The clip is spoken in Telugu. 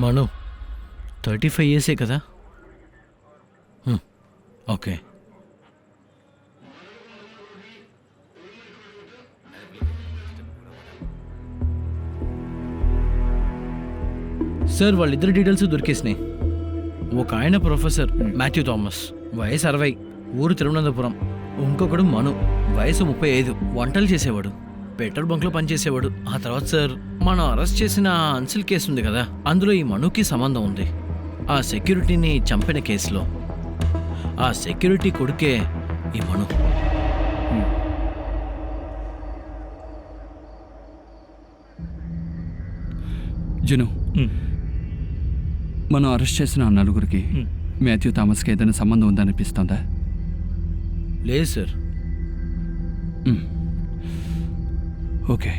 మను 35 ఇయర్సే కదా? ఓకే. సార్ వాళ్ళిద్దరి డీటెయిల్స్ దొరికేసినాయి. ఒక ఆయన ప్రొఫెసర్ మాథ్యూ థామస్, వయసు 60, ఊరు తిరువనంతపురం. ఇంకొకడు మను, వయసు 35, వంటలు చేసేవాడు, పెట్రోల్ బంక్లో పనిచేసేవాడు. ఆ తర్వాత సార్ మనం అరెస్ట్ చేసిన అన్సిల్ కేసు ఉంది కదా, అందులో ఈ మనుకి సంబంధం ఉంది. ఆ సెక్యూరిటీని చంపిన కేసులో ఆ సెక్యూరిటీ కొడుకే ఈ మను. జును, మనం అరెస్ట్ చేసిన ఆ నలుగురికి మాథ్యూ థామస్కి ఏదైనా సంబంధం ఉందనిపిస్తుందా? లేదు సార్. ఓకే.